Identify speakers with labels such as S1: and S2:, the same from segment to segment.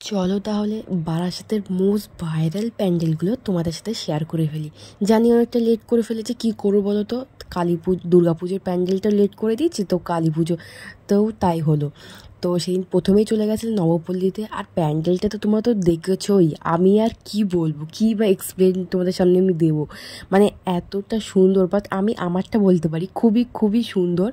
S1: চলো তাহলে বারাসাতের মোস্ট ভাইরাল প্যান্ডেলগুলো তোমাদের সাথে শেয়ার করে ফেলি। জানি অনেকটা লেট করে ফেলেছি, কী করবো বলো তো। দুর্গা পুজোর প্যান্ডেলটা লেট করে দিচ্ছি, তো কালী পুজোতেও তাই হলো। তো সেদিন প্রথমেই চলে গেছিলাম নবপল্লীতে। আর প্যান্ডেলটা তো তোমরা তো দেখেছোই, আমি আর কি বলবো, কী বা এক্সপ্লেন তোমাদের সামনে আমি দেবো। মানে এতটা সুন্দর, বাট আমি আমারটা বলতে পারি, খুবই খুবই সুন্দর।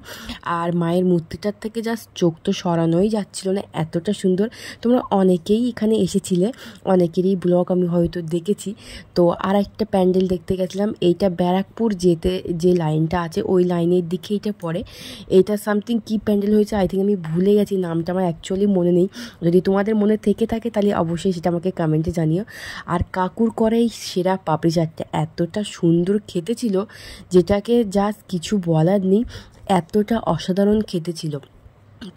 S1: আর মায়ের মূর্তিটার থেকে জাস্ট চোখ তো সরানোই যাচ্ছিল না, এতটা সুন্দর। তোমরা অনেকেই এখানে এসেছিলে, অনেকেরই ব্লগ আমি হয়তো দেখেছি। তো আর একটা প্যান্ডেল দেখতে গেছিলাম, এইটা ব্যারাকপুর যেতে যে লাইনটা আছে ওই লাইনের দিকে এটা পড়ে। এটা সামথিং কি প্যান্ডেল হয়েছে, আই থিঙ্ক আমি ভুলে গেছি, নামটা আমার অ্যাকচুয়ালি মনে নেই। যদি তোমাদের মনে থেকে থাকে তাহলে অবশ্যই সেটা আমাকে কমেন্টে জানিও। আর কাকুর করে এই সেরা পাপড়ি চাটটা এতটা সুন্দর খেতে ছিল, যেটাকে জাস্ট কিছু বলার নেই, এতটা অসাধারণ খেতে ছিল।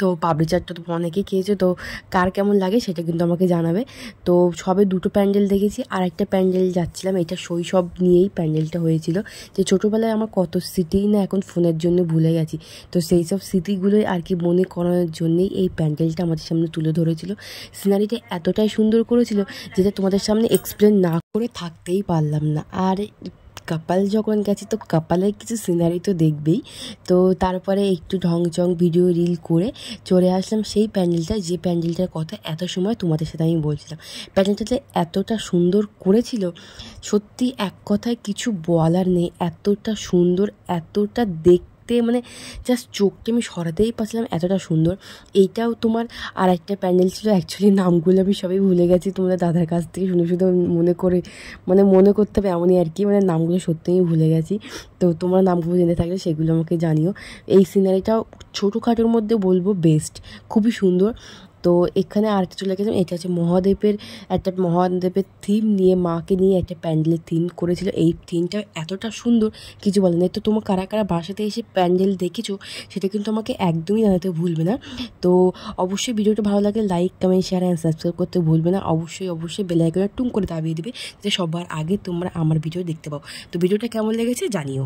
S1: তো পাপড়ি চাটটা তো অনেকেই খেয়েছে, তো কার কেমন লাগে সেটা কিন্তু আমাকে জানাবে। তো সবে দুটো প্যান্ডেল দেখেছি, আর একটা প্যান্ডেল যাচ্ছিলাম, এটা শৈশব নিয়েই প্যান্ডেলটা হয়েছিল। যে ছোটোবেলায় আমার কত স্মৃতিই না এখন ফোনের জন্য ভুলে গেছি, তো সেই সব স্মৃতিগুলোই আর কি মনে করানোর জন্যেই এই প্যান্ডেলটা আমাদের সামনে তুলে ধরেছিল। সিনারিটা এতটাই সুন্দর করেছিল যেটা তোমাদের সামনে এক্সপ্লেন না করে থাকতেই পারলাম না। আর কাপাল যখন গেছি তো কাপালের কিছু সিনারি তো দেখবেই। তো তারপরে একটু ঢংচং ভিডিও রিল করে চলে আসলাম সেই প্যান্ডেলটা, যে প্যান্ডেলটার কথা এত সময় তোমাদের সাথে আমি বলছিলাম। প্যান্ডেলটাতে এতটা সুন্দর করেছিল, সত্যি এক কথায় কিছু বলার নেই, এতটা সুন্দর, এতটা দেখতে মানে জাস্ট চোখকে আমি সরাতেই পারছিলাম, এতটা সুন্দর। এইটাও তোমার আর একটা প্যান্ডেল ছিল, অ্যাকচুয়ালি নামগুলো আমি সবই ভুলে গেছি, তোমাদের দাদার কাছ থেকে শুনে শুধু মনে করে মনে করতে হবে এমনই আর কি, মানে নামগুলো সত্যিই আমি ভুলে গেছি। তো তোমরা নামগুলো জেনে থাকলে সেগুলো আমাকে জানিও। এই সিনারিটাও ছোটোখাটোর মধ্যে বলবো বেস্ট, খুবই সুন্দর। তো এখানে আরেকটা চলে গেছিলাম, এটা হচ্ছে মহাদেবের থিম নিয়ে, মাকে নিয়ে একটা প্যান্ডেলের থিম করেছিল। এই থিমটা এতটা সুন্দর কিছু বলে না। তো তোমার কারা কারা বাসাতে এসে প্যান্ডেল দেখেছো সেটা কিন্তু আমাকে একদমই জানাতে ভুলবে না। তো অবশ্যই ভিডিওটা ভালো লাগলে like, comment, share and subscribe করতে ভুলবে না। অবশ্যই বেল আইকনটা টুং করে দাবিয়ে দেবে, যে সবার আগে তোমরা আমার ভিডিও দেখতে পাও। তো ভিডিওটা কেমন লেগেছে জানিও।